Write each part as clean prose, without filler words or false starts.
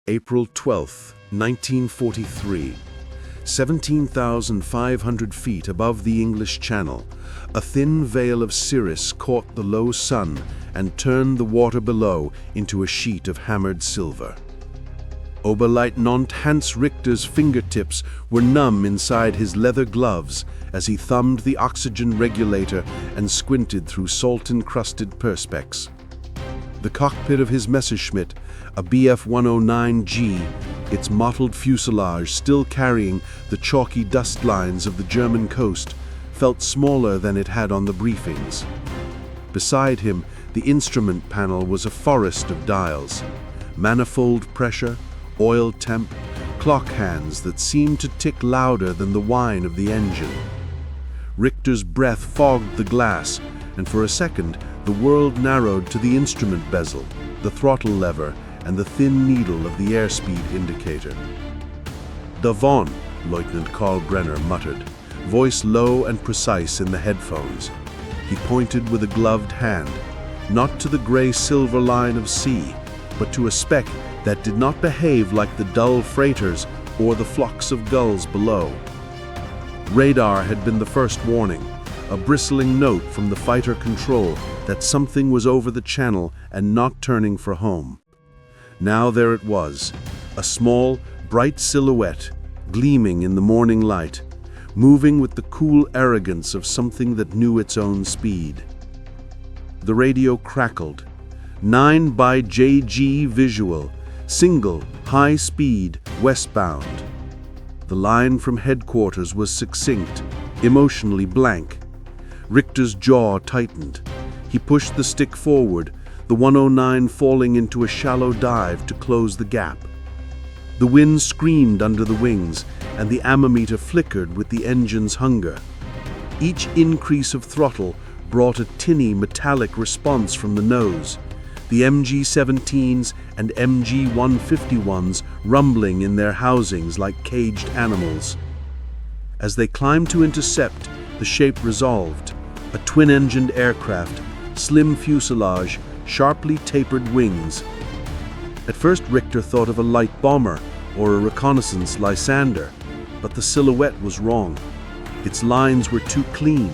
April 12, 1943. 17,500 feet above the English Channel, a thin veil of cirrus caught the low sun and turned the water below into a sheet of hammered silver. Oberleutnant Hans Richter's fingertips were numb inside his leather gloves as he thumbed the oxygen regulator and squinted through salt-encrusted perspex. The cockpit of his Messerschmitt, a Bf 109G, its mottled fuselage still carrying the chalky dust lines of the German coast, felt smaller than it had on the briefings. Beside him, the instrument panel was a forest of dials, manifold pressure, oil temp, clock hands that seemed to tick louder than the whine of the engine. Richter's breath fogged the glass, and for a second the world narrowed to the instrument bezel, the throttle lever, and the thin needle of the airspeed indicator. "Davon," Lieutenant Karl Brenner muttered, voice low and precise in the headphones. He pointed with a gloved hand, not to the gray-silver line of sea, but to a speck that did not behave like the dull freighters or the flocks of gulls below. Radar had been the first warning, a bristling note from the fighter control that something was over the channel and not turning for home. Now there it was, a small, bright silhouette, gleaming in the morning light, moving with the cool arrogance of something that knew its own speed. The radio crackled. 9 by JG visual, single, high speed, westbound. The line from headquarters was succinct, emotionally blank. Richter's jaw tightened. He pushed the stick forward, the 109 falling into a shallow dive to close the gap. The wind screamed under the wings, and the ammometer flickered with the engine's hunger. Each increase of throttle brought a tinny metallic response from the nose, the MG-17s and MG-151s rumbling in their housings like caged animals. As they climbed to intercept, the shape resolved, a twin-engined aircraft, slim fuselage, sharply tapered wings. At first Richter thought of a light bomber or a reconnaissance Lysander, but the silhouette was wrong. Its lines were too clean,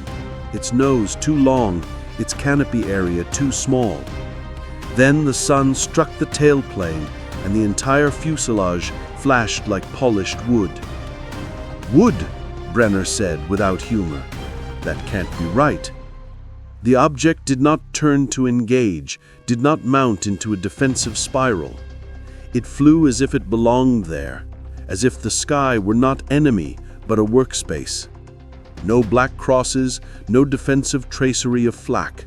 its nose too long, its canopy area too small. Then the sun struck the tailplane, and the entire fuselage flashed like polished wood. "Wood," Brenner said without humor. "That can't be right." The object did not turn to engage, did not mount into a defensive spiral. It flew as if it belonged there, as if the sky were not enemy, but a workspace. No black crosses, no defensive tracery of flak.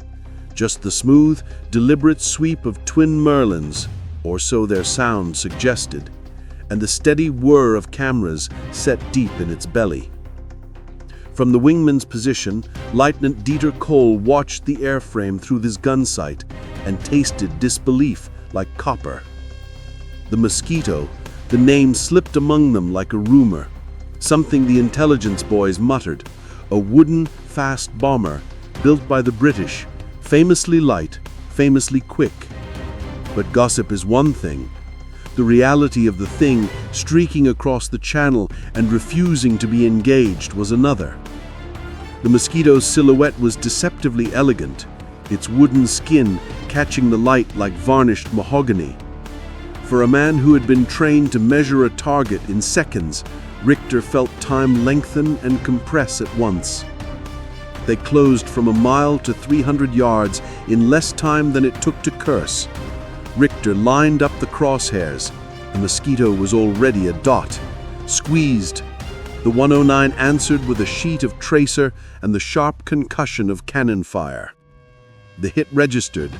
Just the smooth, deliberate sweep of twin Merlins, or so their sound suggested, and the steady whir of cameras set deep in its belly. From the wingman's position, Lieutenant Dieter Kohl watched the airframe through his gun sight and tasted disbelief like copper. The Mosquito, the name slipped among them like a rumor, something the intelligence boys muttered, a wooden, fast bomber built by the British, famously light, famously quick. But gossip is one thing. The reality of the thing streaking across the channel and refusing to be engaged was another. The Mosquito's silhouette was deceptively elegant, its wooden skin catching the light like varnished mahogany. For a man who had been trained to measure a target in seconds, Richter felt time lengthen and compress at once. They closed from a mile to 300 yards in less time than it took to curse. Richter lined up the crosshairs. The Mosquito was already a dot. Squeezed. The 109 answered with a sheet of tracer and the sharp concussion of cannon fire. The hit registered,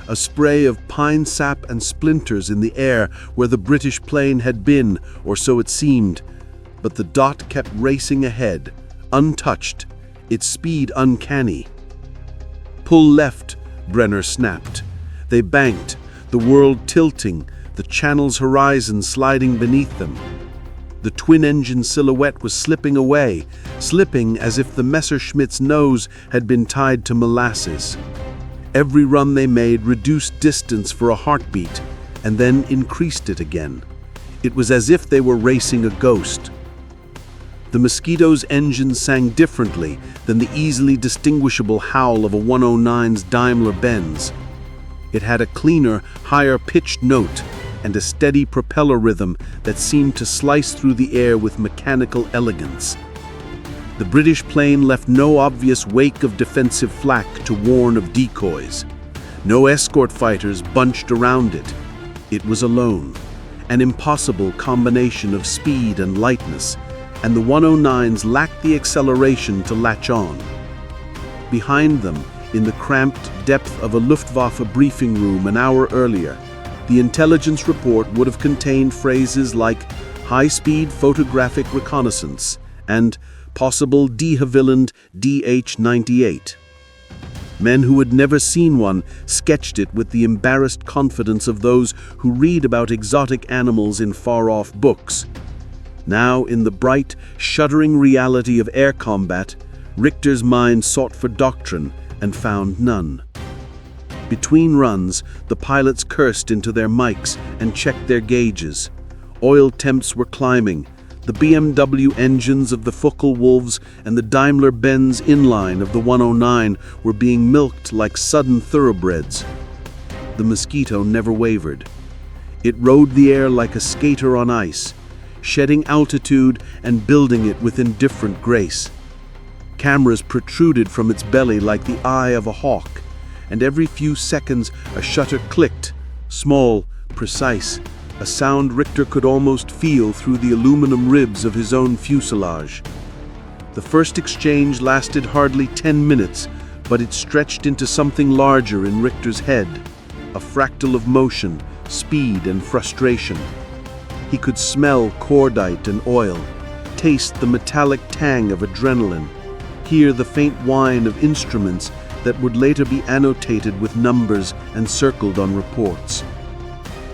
a spray of pine sap and splinters in the air where the British plane had been, or so it seemed. But the dot kept racing ahead, untouched, its speed uncanny. "Pull left," Brenner snapped. They banked, the world tilting, the channel's horizon sliding beneath them. The twin-engine silhouette was slipping away, slipping as if the Messerschmitt's nose had been tied to molasses. Every run they made reduced distance for a heartbeat, and then increased it again. It was as if they were racing a ghost. The Mosquito's engine sang differently than the easily distinguishable howl of a 109's Daimler-Benz. It had a cleaner, higher-pitched note and a steady propeller rhythm that seemed to slice through the air with mechanical elegance. The British plane left no obvious wake of defensive flak to warn of decoys. No escort fighters bunched around it. It was alone, an impossible combination of speed and lightness, and the 109s lacked the acceleration to latch on. Behind them, in the cramped depth of a Luftwaffe briefing room an hour earlier, the intelligence report would have contained phrases like high-speed photographic reconnaissance and possible de Havilland DH-98. Men who had never seen one sketched it with the embarrassed confidence of those who read about exotic animals in far-off books. Now, in the bright, shuddering reality of air combat, Richter's mind sought for doctrine and found none. Between runs, the pilots cursed into their mics and checked their gauges. Oil temps were climbing. The BMW engines of the Focke-Wulfs and the Daimler-Benz inline of the 109 were being milked like sudden thoroughbreds. The Mosquito never wavered. It rode the air like a skater on ice, shedding altitude and building it with indifferent grace. Cameras protruded from its belly like the eye of a hawk, and every few seconds a shutter clicked, small, precise, a sound Richter could almost feel through the aluminum ribs of his own fuselage. The first exchange lasted hardly 10 minutes, but it stretched into something larger in Richter's head, a fractal of motion, speed, and frustration. He could smell cordite and oil, taste the metallic tang of adrenaline, hear the faint whine of instruments that would later be annotated with numbers and circled on reports.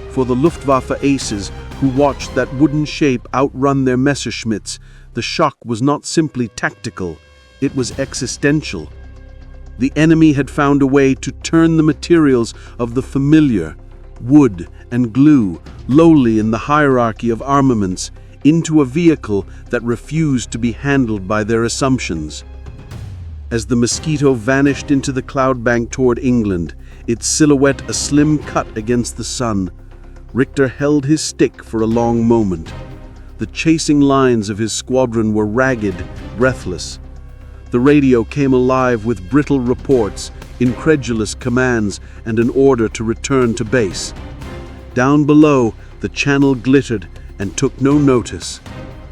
For the Luftwaffe aces who watched that wooden shape outrun their Messerschmitts, the shock was not simply tactical, it was existential. The enemy had found a way to turn the materials of the familiar, wood and glue, lowly in the hierarchy of armaments, into a vehicle that refused to be handled by their assumptions. As the Mosquito vanished into the cloud bank toward England, its silhouette a slim cut against the sun, Richter held his stick for a long moment. The chasing lines of his squadron were ragged, breathless. The radio came alive with brittle reports, incredulous commands, and an order to return to base. Down below, the channel glittered and took no notice.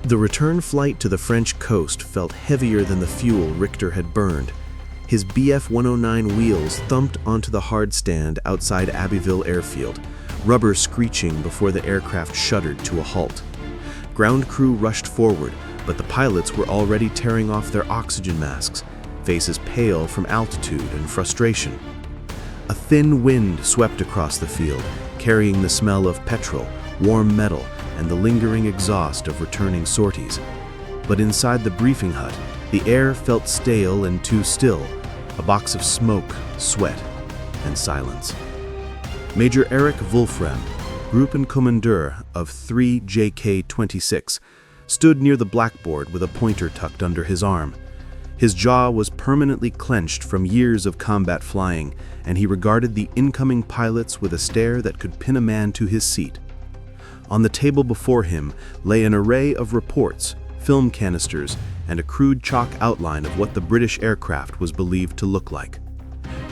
The return flight to the French coast felt heavier than the fuel Richter had burned. His Bf-109 wheels thumped onto the hard stand outside Abbeville Airfield, rubber screeching before the aircraft shuddered to a halt. Ground crew rushed forward, but the pilots were already tearing off their oxygen masks, faces pale from altitude and frustration. A thin wind swept across the field, carrying the smell of petrol, warm metal, and the lingering exhaust of returning sorties. But inside the briefing hut, the air felt stale and too still, a box of smoke, sweat, and silence. Major Erich Wolfram, Gruppenkommandeur of 3 JK-26, stood near the blackboard with a pointer tucked under his arm. His jaw was permanently clenched from years of combat flying, and he regarded the incoming pilots with a stare that could pin a man to his seat. On the table before him lay an array of reports, film canisters, and a crude chalk outline of what the British aircraft was believed to look like.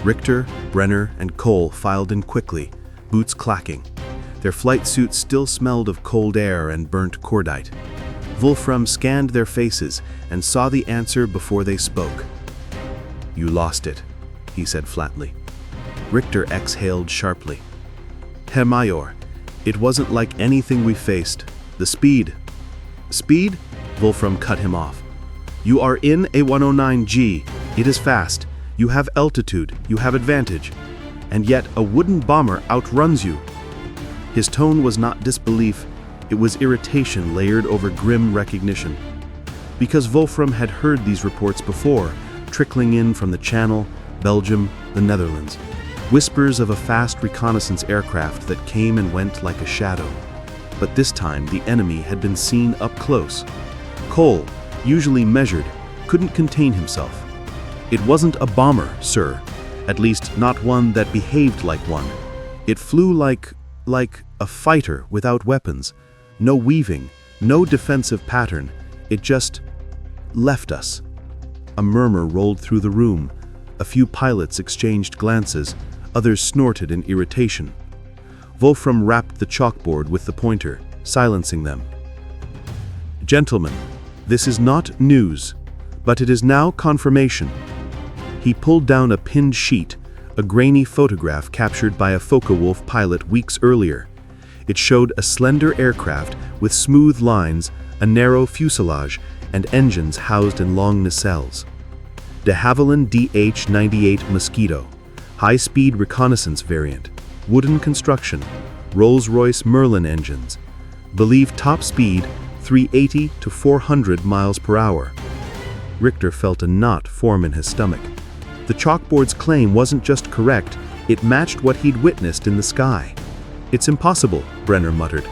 Richter, Brenner, and Cole filed in quickly, boots clacking. Their flight suits still smelled of cold air and burnt cordite. Wolfram scanned their faces and saw the answer before they spoke. "You lost it," he said flatly. Richter exhaled sharply. "Herr Major, it wasn't like anything we faced. The speed." "Speed?" Wolfram cut him off. "You are in a 109G. It is fast. You have altitude. You have advantage. And yet a wooden bomber outruns you." His tone was not disbelief. It was irritation layered over grim recognition. Because Wolfram had heard these reports before, trickling in from the Channel, Belgium, the Netherlands. Whispers of a fast reconnaissance aircraft that came and went like a shadow. but this time the enemy had been seen up close. Cole, usually measured, couldn't contain himself. It wasn't a bomber, sir. At least not one that behaved like one. It flew like a fighter without weapons. No weaving, no defensive pattern. It just left us. A murmur rolled through the room. A few pilots exchanged glances. Others snorted in irritation. Wolfram rapped the chalkboard with the pointer, silencing them. Gentlemen, this is not news, but it is now confirmation. He pulled down a pinned sheet, a grainy photograph captured by a Focke-Wulf pilot weeks earlier. It showed a slender aircraft with smooth lines, a narrow fuselage, and engines housed in long nacelles. De Havilland DH-98 Mosquito, high-speed reconnaissance variant, wooden construction, Rolls-Royce Merlin engines. Believed top speed 380 to 400 miles per hour. Richter felt a knot form in his stomach. The chalkboard's claim wasn't just correct, it matched what he'd witnessed in the sky. It's impossible, Brenner muttered.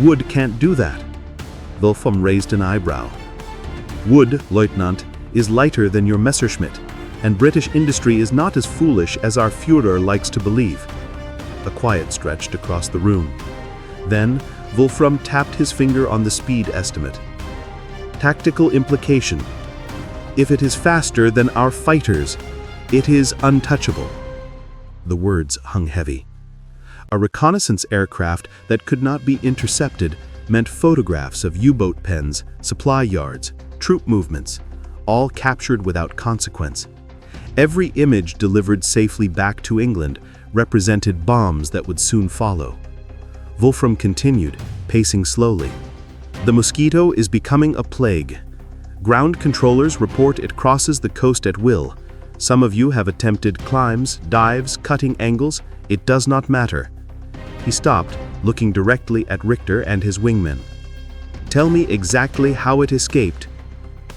Wood can't do that. Wolfram raised an eyebrow. Wood, Lieutenant, is lighter than your Messerschmitt, and British industry is not as foolish as our Führer likes to believe. A quiet stretched across the room. Then, Wolfram tapped his finger on the speed estimate. Tactical implication. If it is faster than our fighters, it is untouchable. The words hung heavy. A reconnaissance aircraft that could not be intercepted meant photographs of U-boat pens, supply yards, troop movements, all captured without consequence. Every image delivered safely back to England represented bombs that would soon follow. Wolfram continued, pacing slowly. The Mosquito is becoming a plague. Ground controllers report it crosses the coast at will. Some of you have attempted climbs, dives, cutting angles. It does not matter. He stopped, looking directly at Richter and his wingmen. Tell me exactly how it escaped.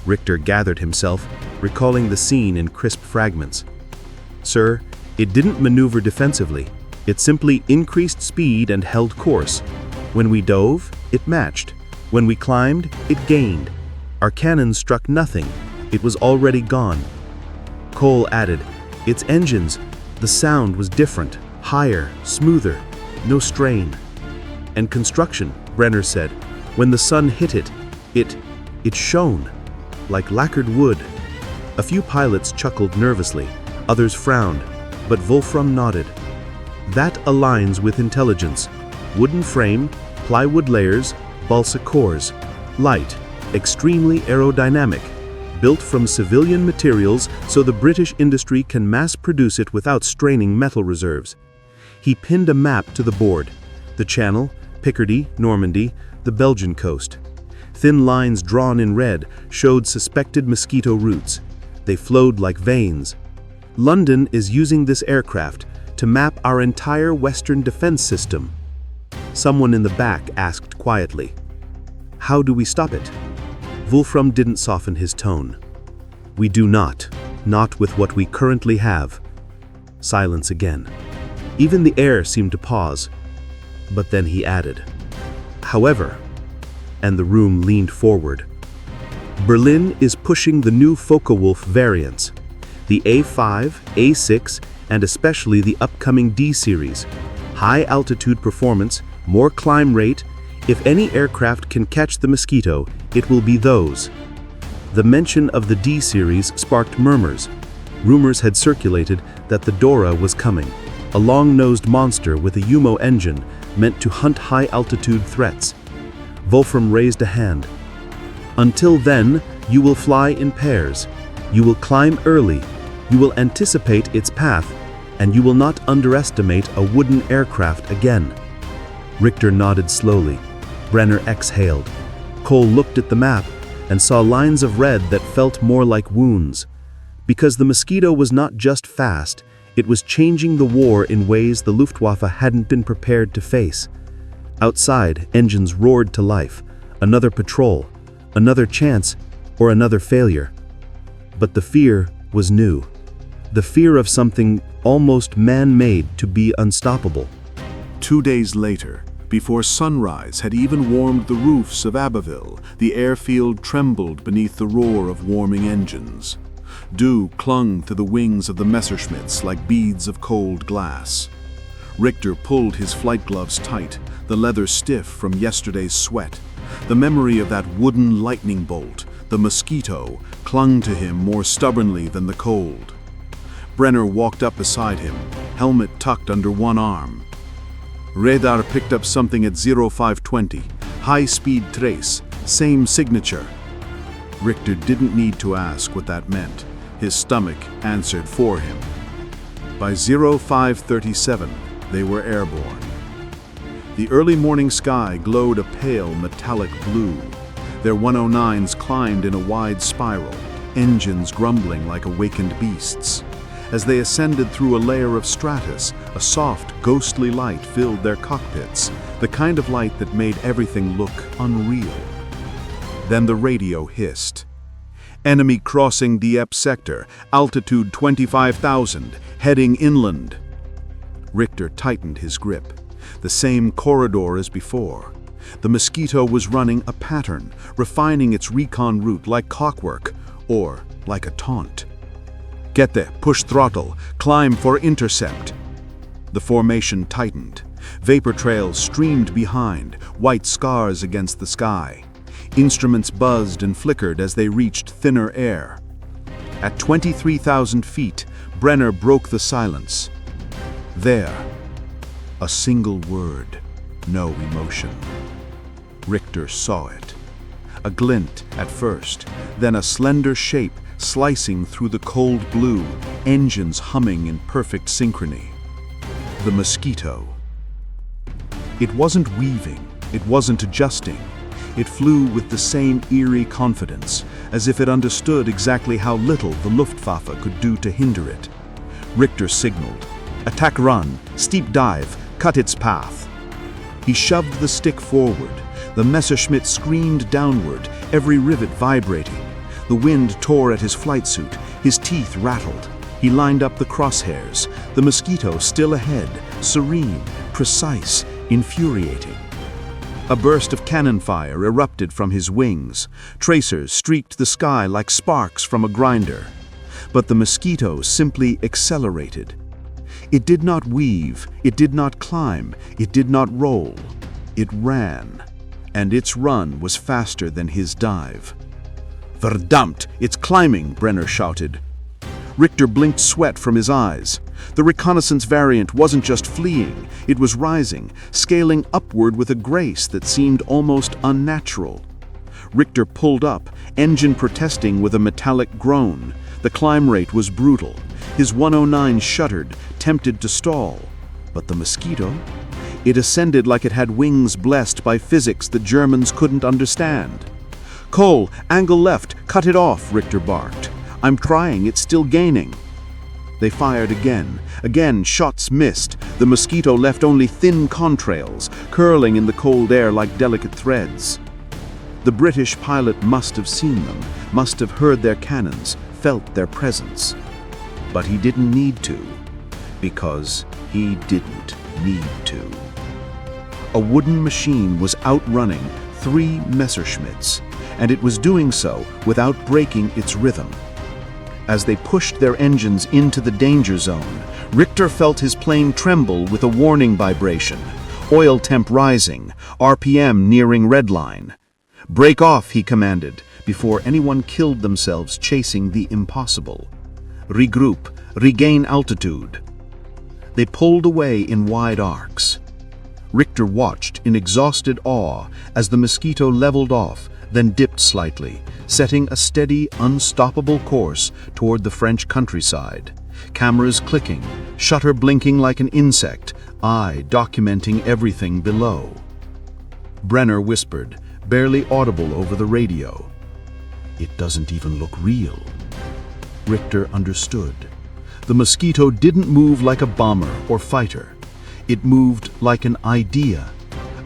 Richter gathered himself, recalling the scene in crisp fragments. Sir, it didn't maneuver defensively. It simply increased speed and held course. When we dove, it matched. When we climbed, it gained. Our cannons struck nothing. It was already gone. Cole added, its engines, the sound was different, higher, smoother, no strain. And construction, Brenner said, when the sun hit it, it shone, like lacquered wood. A few pilots chuckled nervously, others frowned, but Wolfram nodded. That aligns with intelligence. Wooden frame, plywood layers, balsa cores. Light, extremely aerodynamic. Built from civilian materials so the British industry can mass produce it without straining metal reserves. He pinned a map to the board. The Channel, Picardy, Normandy, the Belgian coast. Thin lines drawn in red showed suspected Mosquito routes. They flowed like veins. London is using this aircraft to map our entire Western defense system. Someone in the back asked quietly, how do we stop it? Wolfram didn't soften his tone. We do not with what we currently have. Silence again. Even the air seemed to pause. But then he added, however, and the room leaned forward. Berlin is pushing the new Focke-Wulf variants, the A5, A6, and especially the upcoming D-series. High altitude performance, more climb rate. If any aircraft can catch the Mosquito, it will be those. The mention of the D-series sparked murmurs. Rumors had circulated that the Dora was coming, a long-nosed monster with a Umo engine meant to hunt high-altitude threats. Wolfram raised a hand. Until then, you will fly in pairs. You will climb early. You will anticipate its path, and you will not underestimate a wooden aircraft again. Richter nodded slowly. Brenner exhaled. Cole looked at the map and saw lines of red that felt more like wounds. Because the Mosquito was not just fast, it was changing the war in ways the Luftwaffe hadn't been prepared to face. Outside, engines roared to life. Another patrol, another chance, or another failure. But the fear was new. The fear of something almost man-made to be unstoppable. 2 days later, Before sunrise had even warmed the roofs of Abbeville, the airfield trembled beneath the roar of warming engines. Dew clung to the wings of the Messerschmitts like beads of cold glass. Richter pulled his flight gloves tight, the leather stiff from yesterday's sweat. The memory of that wooden lightning bolt, the Mosquito, clung to him more stubbornly than the cold. Brenner walked up beside him, helmet tucked under one arm. Radar picked up something at 0520. High-speed trace, same signature. Richter didn't need to ask what that meant. His stomach answered for him. By 0537, they were airborne. The early morning sky glowed a pale metallic blue. Their 109s climbed in a wide spiral, engines grumbling like awakened beasts. As they ascended through a layer of stratus, a soft, ghostly light filled their cockpits, the kind of light that made everything look unreal. Then the radio hissed. Enemy crossing Dieppe sector, altitude 25,000, heading inland. Richter tightened his grip. The same corridor as before. The Mosquito was running a pattern, refining its recon route like clockwork, or like a taunt. Get there, push throttle, climb for intercept. The formation tightened. Vapor trails streamed behind, white scars against the sky. Instruments buzzed and flickered as they reached thinner air. At 23,000 feet, Brenner broke the silence. There. A single word, no emotion. Richter saw it. A glint at first, then a slender shape slicing through the cold blue, engines humming in perfect synchrony. The Mosquito. It wasn't weaving, it wasn't adjusting. It flew with the same eerie confidence, as if it understood exactly how little the Luftwaffe could do to hinder it. Richter signaled. Attack run, steep dive, cut its path. He shoved the stick forward. The Messerschmitt screamed downward, every rivet vibrating. The wind tore at his flight suit. His teeth rattled. He lined up the crosshairs. The Mosquito still ahead, serene, precise, infuriating. A burst of cannon fire erupted from his wings. Tracers streaked the sky like sparks from a grinder. But the Mosquito simply accelerated. It did not weave, it did not climb, it did not roll. It ran, and its run was faster than his dive. Verdammt, it's climbing, Brenner shouted. Richter blinked sweat from his eyes. The Reconnaissance variant wasn't just fleeing, it was rising, scaling upward with a grace that seemed almost unnatural. Richter pulled up, engine protesting with a metallic groan. The climb rate was brutal. His 109 shuddered, tempted to stall. But the Mosquito? It ascended like it had wings blessed by physics the Germans couldn't understand. Cole, angle left, cut it off, Richter barked. I'm trying, it's still gaining. They fired again. Again, shots missed. The Mosquito left only thin contrails, curling in the cold air like delicate threads. The British pilot must have seen them, must have heard their cannons, felt their presence. But he didn't need to, because he didn't need to. A wooden machine was outrunning 3 Messerschmitts, and it was doing so without breaking its rhythm. As they pushed their engines into the danger zone, Richter felt his plane tremble with a warning vibration. Oil temp rising, RPM nearing redline. Break off, he commanded, before anyone killed themselves chasing the impossible. Regroup, regain altitude. They pulled away in wide arcs. Richter watched in exhausted awe as the Mosquito leveled off, then dipped slightly, setting a steady, unstoppable course toward the French countryside. Cameras clicking, shutter blinking like an insect, eye documenting everything below. Brenner whispered, barely audible over the radio. It doesn't even look real. Richter understood. The Mosquito didn't move like a bomber or fighter. It moved like an idea,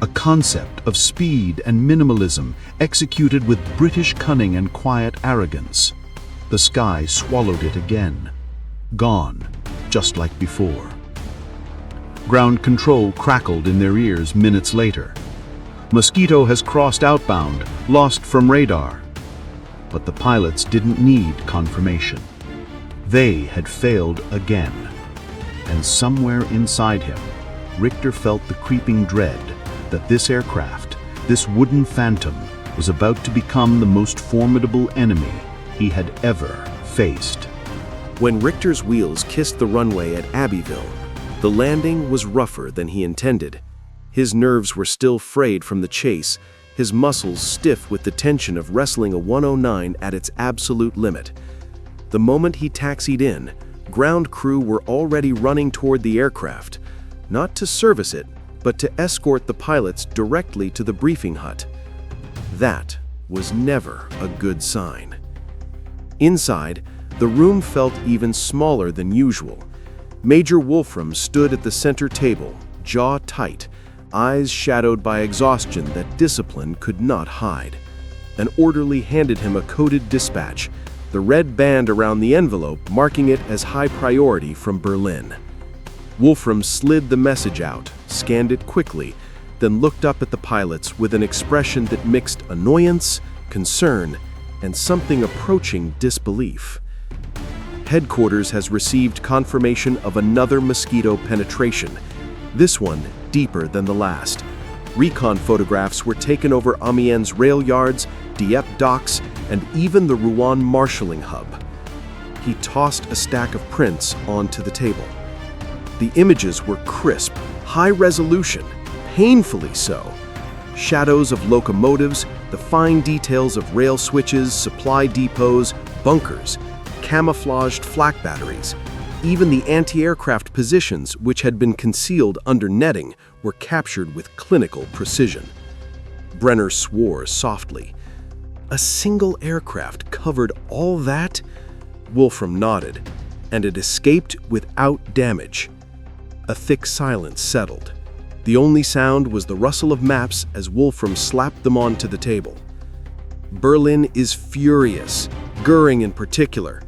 a concept of speed and minimalism executed with British cunning and quiet arrogance. The sky swallowed it again. Gone, just like before. Ground control crackled in their ears minutes later. Mosquito has crossed outbound, lost from radar. But the pilots didn't need confirmation. They had failed again. And somewhere inside him, Richter felt the creeping dread that this aircraft, this wooden phantom, was about to become the most formidable enemy he had ever faced. When Richter's wheels kissed the runway at Abbeville, the landing was rougher than he intended. His nerves were still frayed from the chase, his muscles stiff with the tension of wrestling a 109 at its absolute limit. The moment he taxied in, ground crew were already running toward the aircraft, not to service it, but to escort the pilots directly to the briefing hut. That was never a good sign. Inside, the room felt even smaller than usual. Major Wolfram stood at the center table, jaw tight, eyes shadowed by exhaustion that discipline could not hide. An orderly handed him a coded dispatch, the red band around the envelope marking it as high priority from Berlin. Wolfram slid the message out, scanned it quickly, then looked up at the pilots with an expression that mixed annoyance, concern, and something approaching disbelief. Headquarters has received confirmation of another Mosquito penetration, this one deeper than the last. Recon photographs were taken over Amiens rail yards, Dieppe docks, and even the Rouen marshalling hub. He tossed a stack of prints onto the table. The images were crisp, high resolution, painfully so. Shadows of locomotives, the fine details of rail switches, supply depots, bunkers, camouflaged flak batteries. Even the anti-aircraft positions, which had been concealed under netting, were captured with clinical precision. Brenner swore softly. A single aircraft covered all that? Wolfram nodded, and it escaped without damage. A thick silence settled. The only sound was the rustle of maps as Wolfram slapped them onto the table. Berlin is furious, Goering in particular.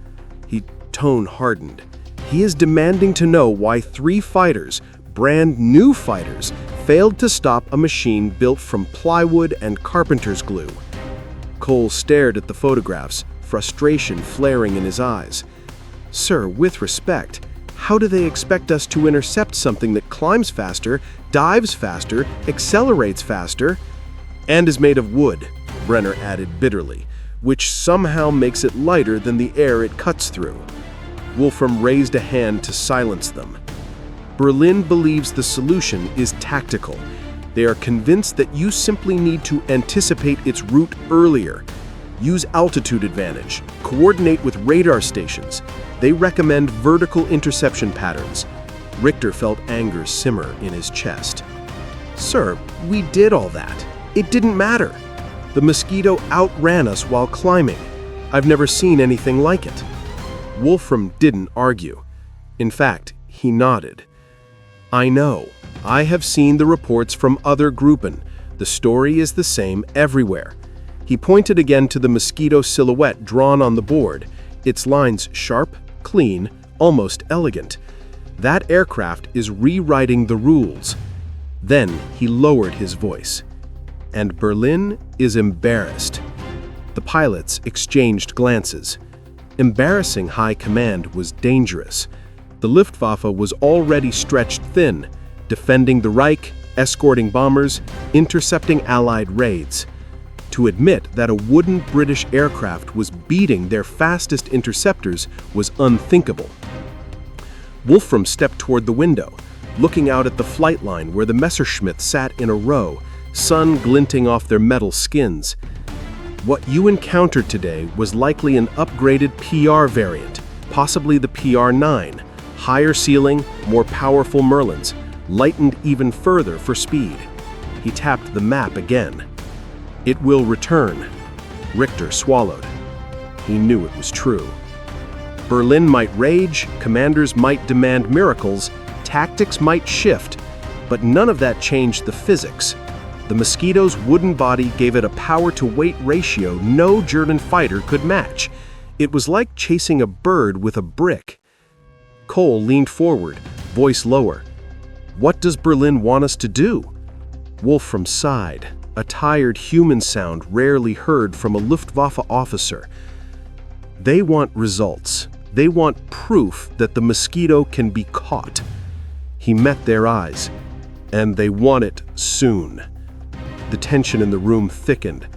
He tone hardened. He is demanding to know why 3 fighters, brand new fighters, failed to stop a machine built from plywood and carpenter's glue. Cole stared at the photographs, frustration flaring in his eyes. Sir, with respect, how do they expect us to intercept something that climbs faster, dives faster, accelerates faster, and is made of wood, Brenner added bitterly, which somehow makes it lighter than the air it cuts through. Wolfram raised a hand to silence them. Berlin believes the solution is tactical. They are convinced that you simply need to anticipate its route earlier. Use altitude advantage, coordinate with radar stations. They recommend vertical interception patterns. Richter felt anger simmer in his chest. Sir, we did all that. It didn't matter. The Mosquito outran us while climbing. I've never seen anything like it. Wolfram didn't argue. In fact, he nodded. I know. I have seen the reports from other Gruppen. The story is the same everywhere. He pointed again to the Mosquito silhouette drawn on the board, its lines sharp, clean, almost elegant. That aircraft is rewriting the rules. Then he lowered his voice. And Berlin is embarrassed. The pilots exchanged glances. Embarrassing high command was dangerous. The Luftwaffe was already stretched thin, defending the Reich, escorting bombers, intercepting Allied raids. To admit that a wooden British aircraft was beating their fastest interceptors was unthinkable. Wolfram stepped toward the window, looking out at the flight line where the Messerschmitts sat in a row, sun glinting off their metal skins. What you encountered today was likely an upgraded PR variant, possibly the PR-9, higher ceiling, more powerful Merlins, lightened even further for speed. He tapped the map again. It will return. Richter swallowed. He knew it was true. Berlin might rage, commanders might demand miracles, tactics might shift, but none of that changed the physics. The Mosquito's wooden body gave it a power-to-weight ratio no German fighter could match. It was like chasing a bird with a brick. Cole leaned forward, voice lower. What does Berlin want us to do? Wolfram sighed, a tired human sound rarely heard from a Luftwaffe officer. They want results. They want proof that the Mosquito can be caught. He met their eyes, and they want it soon. The tension in the room thickened.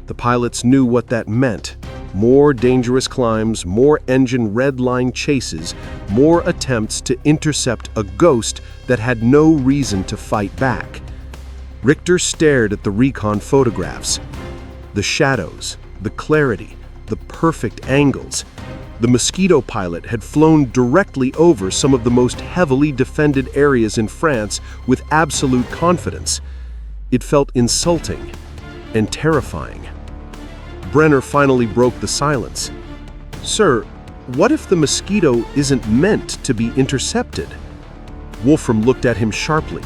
The pilots knew what that meant. More dangerous climbs, more engine red-line chases, more attempts to intercept a ghost that had no reason to fight back. Richter stared at the recon photographs. The shadows, the clarity, the perfect angles. The Mosquito pilot had flown directly over some of the most heavily defended areas in France with absolute confidence. It felt insulting and terrifying. Brenner finally broke the silence. "Sir, what if the Mosquito isn't meant to be intercepted?" Wolfram looked at him sharply.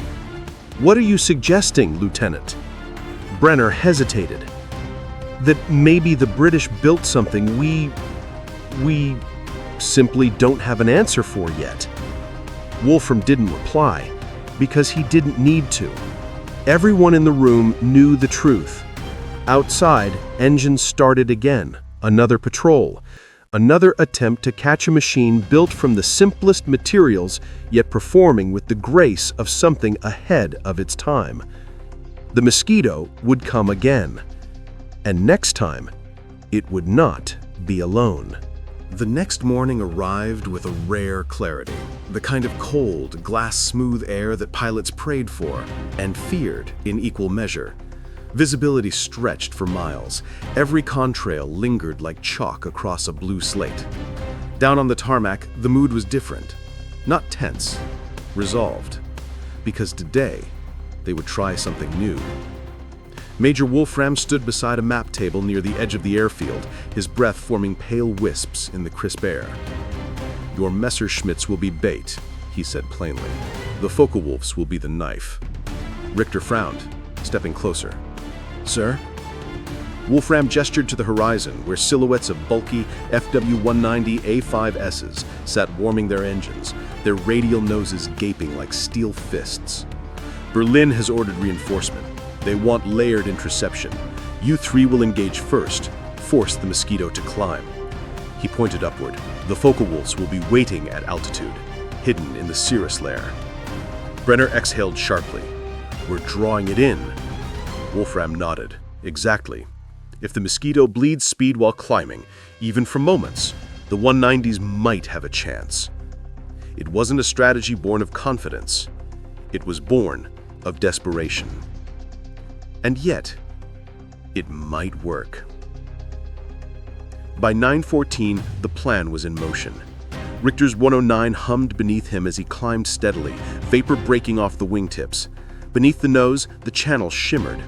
"What are you suggesting, Lieutenant?" Brenner hesitated. "That maybe the British built something we simply don't have an answer for yet." Wolfram didn't reply, because he didn't need to. Everyone in the room knew the truth. Outside, engines started again, another patrol, another attempt to catch a machine built from the simplest materials, yet performing with the grace of something ahead of its time. The Mosquito would come again, and next time, it would not be alone. The next morning arrived with a rare clarity, the kind of cold, glass-smooth air that pilots prayed for and feared in equal measure. Visibility stretched for miles. Every contrail lingered like chalk across a blue slate. Down on the tarmac, the mood was different. Not tense, resolved. Because today, they would try something new. Major Wolfram stood beside a map table near the edge of the airfield, his breath forming pale wisps in the crisp air. "Your Messerschmitts will be bait," he said plainly. "The Focke-Wulfs will be the knife." Richter frowned, stepping closer. "Sir?" Wolfram gestured to the horizon, where silhouettes of bulky FW-190 A5Ss sat warming their engines, their radial noses gaping like steel fists. "Berlin has ordered reinforcement. They want layered interception. You three will engage first, force the Mosquito to climb." He pointed upward. "The Focke-Wulfs will be waiting at altitude, hidden in the cirrus lair." Brenner exhaled sharply. "We're drawing it in." Wolfram nodded. "Exactly. If the Mosquito bleeds speed while climbing, even for moments, the 190s might have a chance." It wasn't a strategy born of confidence. It was born of desperation. And yet, it might work. By 9:14, the plan was in motion. Richter's 109 hummed beneath him as he climbed steadily, vapor breaking off the wingtips. Beneath the nose, the channel shimmered.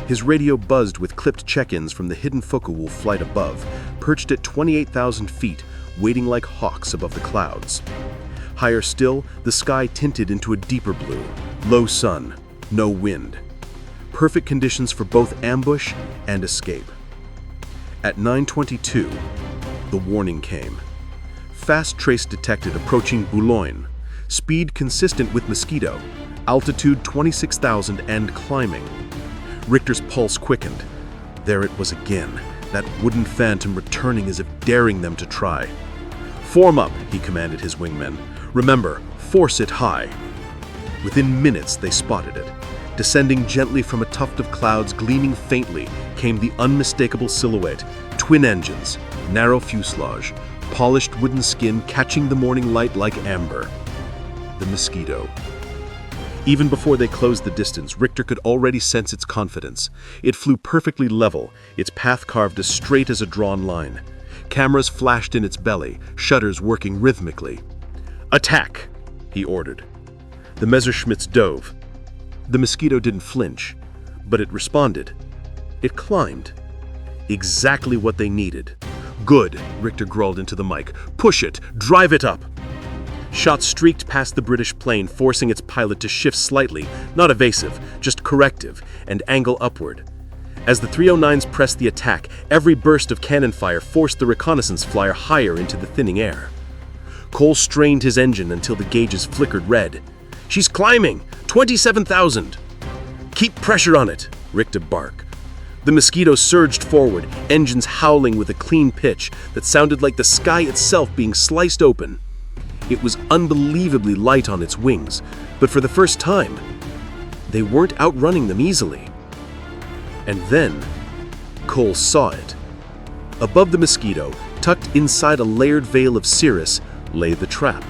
His radio buzzed with clipped check-ins from the hidden Focke-Wulf flight above, perched at 28,000 feet, waiting like hawks above the clouds. Higher still, the sky tinted into a deeper blue. Low sun, no wind. Perfect conditions for both ambush and escape. At 9:22, the warning came. Fast trace detected approaching Boulogne. Speed consistent with Mosquito. Altitude 26,000 and climbing. Richter's pulse quickened. There it was again, that wooden phantom returning as if daring them to try. "Form up," he commanded his wingmen. "Remember, force it high." Within minutes, they spotted it. Descending gently from a tuft of clouds gleaming faintly came the unmistakable silhouette, twin engines, narrow fuselage, polished wooden skin catching the morning light like amber. The Mosquito. Even before they closed the distance, Richter could already sense its confidence. It flew perfectly level, its path carved as straight as a drawn line. Cameras flashed in its belly, shutters working rhythmically. "Attack!" he ordered. The Messerschmitts dove. The Mosquito didn't flinch, but it responded. It climbed. Exactly what they needed. "Good," Richter growled into the mic. "Push it! Drive it up!" Shots streaked past the British plane, forcing its pilot to shift slightly, not evasive, just corrective, and angle upward. As the 309s pressed the attack, every burst of cannon fire forced the reconnaissance flyer higher into the thinning air. Cole strained his engine until the gauges flickered red. She's climbing! 27,000! Keep pressure on it, Richter barked. The Mosquito surged forward, engines howling with a clean pitch that sounded like the sky itself being sliced open. It was unbelievably light on its wings, but for the first time, they weren't outrunning them easily. And then, Cole saw it. Above the Mosquito, tucked inside a layered veil of cirrus, lay the trap.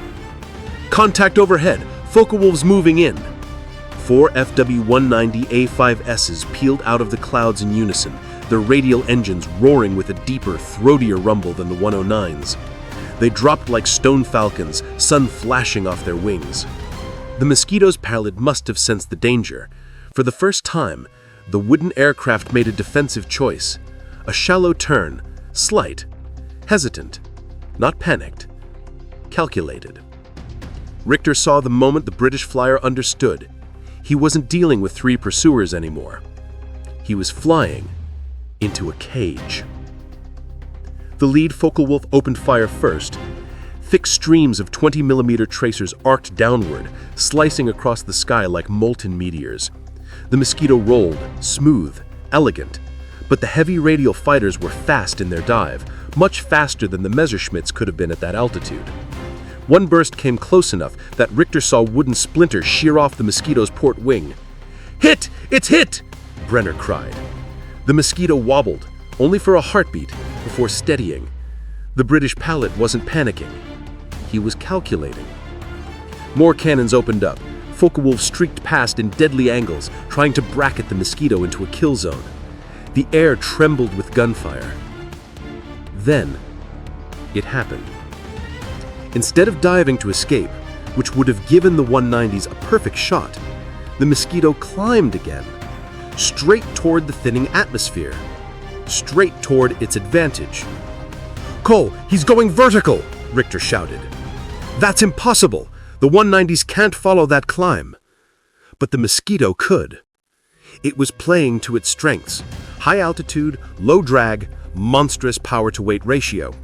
Contact overhead! Focke-Wulfs moving in! 4 FW-190A5Ss peeled out of the clouds in unison, their radial engines roaring with a deeper, throatier rumble than the 109s. They dropped like stone falcons, sun flashing off their wings. The Mosquito's pilot must have sensed the danger. For the first time, the wooden aircraft made a defensive choice. A shallow turn, slight, hesitant, not panicked, calculated. Richter saw the moment the British flyer understood. He wasn't dealing with 3 pursuers anymore. He was flying into a cage. The lead Focke-Wulf opened fire first. Thick streams of 20mm tracers arced downward, slicing across the sky like molten meteors. The Mosquito rolled, smooth, elegant, but the heavy radial fighters were fast in their dive, much faster than the Messerschmitts could have been at that altitude. One burst came close enough that Richter saw wooden splinters shear off the Mosquito's port wing. "Hit! It's hit!" Brenner cried. The Mosquito wobbled, only for a heartbeat, before steadying. The British pilot wasn't panicking. He was calculating. More cannons opened up. Focke-Wulf streaked past in deadly angles, trying to bracket the Mosquito into a kill zone. The air trembled with gunfire. Then, it happened. Instead of diving to escape, which would have given the 190s a perfect shot, the Mosquito climbed again, straight toward the thinning atmosphere, straight toward its advantage. "Cole, he's going vertical!" Richter shouted. "That's impossible! The 190s can't follow that climb." But the Mosquito could. It was playing to its strengths: high altitude, low drag, monstrous power-to-weight ratio.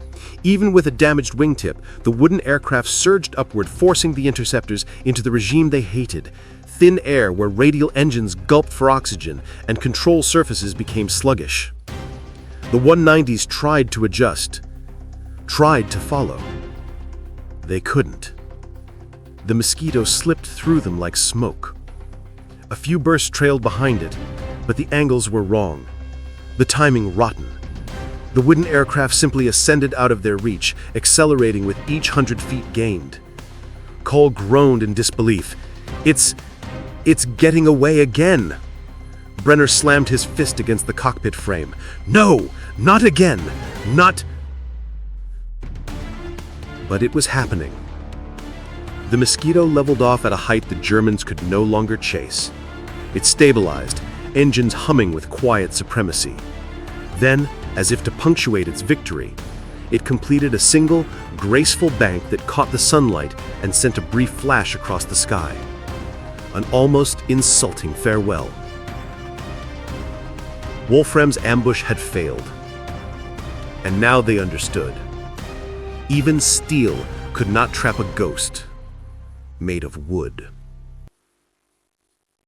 Even with a damaged wingtip, the wooden aircraft surged upward, forcing the interceptors into the regime they hated: thin air where radial engines gulped for oxygen and control surfaces became sluggish. The 190s tried to adjust, tried to follow. They couldn't. The Mosquito slipped through them like smoke. A few bursts trailed behind it, but the angles were wrong, the timing rotten. The wooden aircraft simply ascended out of their reach, accelerating with each 100 feet gained. Cole groaned in disbelief. It's getting away again. Brenner slammed his fist against the cockpit frame. "No, not again, not..." But it was happening. The Mosquito leveled off at a height the Germans could no longer chase. It stabilized, engines humming with quiet supremacy. Then, as if to punctuate its victory, it completed a single, graceful bank that caught the sunlight and sent a brief flash across the sky. An almost insulting farewell. Wolfram's ambush had failed. And now they understood. Even steel could not trap a ghost made of wood.